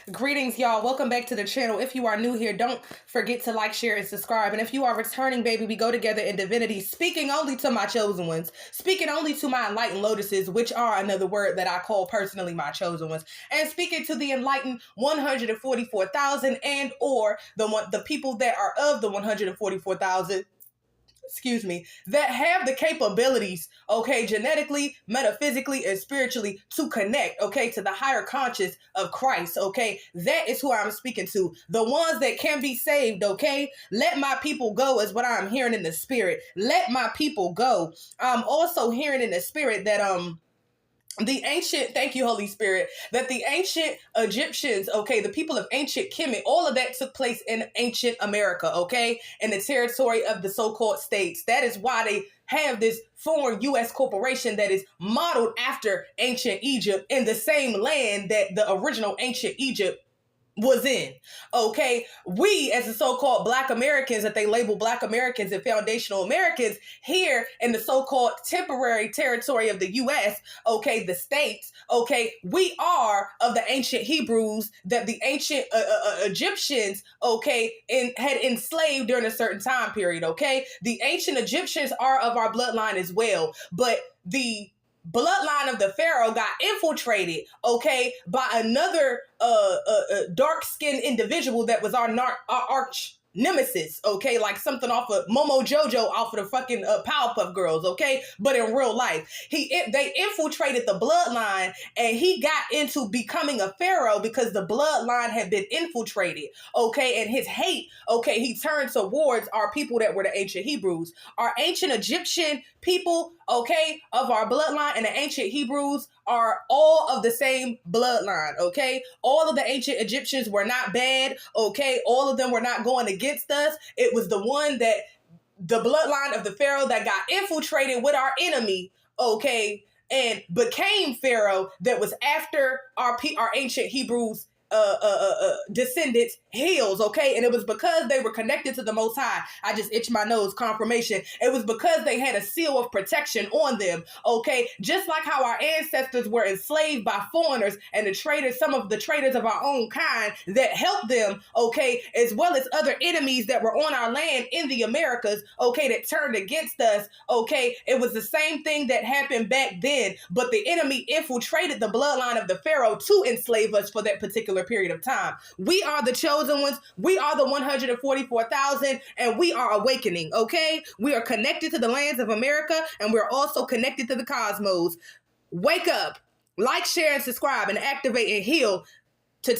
Greetings, y'all. Welcome back to the channel. If you are new here, don't forget to like, share, and subscribe. And if you are returning, baby, we go together in divinity, speaking only to my chosen ones, speaking only to my enlightened lotuses, which are another word that I call personally my chosen ones, and speaking to the enlightened 144,000 and or the people that are of the 144,000, that have the capabilities, okay, genetically, metaphysically, and spiritually to connect, okay, to the higher conscious of Christ, okay? That is who I'm speaking to. The ones that can be saved, okay? Let my people go is what I'm hearing in the spirit. Let my people go. I'm also hearing in the spirit that, the ancient, thank you, Holy Spirit, that the ancient Egyptians, okay, the people of ancient Kemet, all of that took place in ancient America, okay, in the territory of the so-called states. That is why they have this foreign U.S. corporation that is modeled after ancient Egypt in the same land that the original ancient Egypt was in, okay? We, as the so-called Black Americans, that they label Black Americans and foundational Americans here in the so-called temporary territory of the U.S., okay, the states, okay, we are of the ancient Hebrews that the ancient Egyptians, okay, had enslaved during a certain time period, okay? The ancient Egyptians are of our bloodline as well, but the bloodline of the Pharaoh got infiltrated, okay, by another dark-skinned individual that was our arch nemesis, okay, like something off of Momo Jojo off of the fucking Powerpuff Girls, okay, but in real life, they infiltrated the bloodline, and he got into becoming a pharaoh because the bloodline had been infiltrated, okay, and his hate, okay, he turned towards our people that were the ancient Hebrews, our ancient Egyptian people, okay, of our bloodline, and the ancient Hebrews are all of the same bloodline, okay? All of the ancient Egyptians were not bad, okay? All of them were not going against us. It was the one that, the bloodline of the Pharaoh that got infiltrated with our enemy, okay, and became Pharaoh that was after our ancient Hebrews descendants heels, okay? And it was because they were connected to the Most High. I just itched my nose, confirmation. It was because they had a seal of protection on them, okay? Just like how our ancestors were enslaved by foreigners and the traders, some of the traders of our own kind that helped them, okay, as well as other enemies that were on our land in the Americas, okay, that turned against us, okay? It was the same thing that happened back then, but the enemy infiltrated the bloodline of the Pharaoh to enslave us for that particular period of time. We are the chosen ones. We are the 144,000, and we are awakening, okay? We are connected to the lands of America, and we're also connected to the cosmos. Wake up, like, share, and subscribe, and activate and heal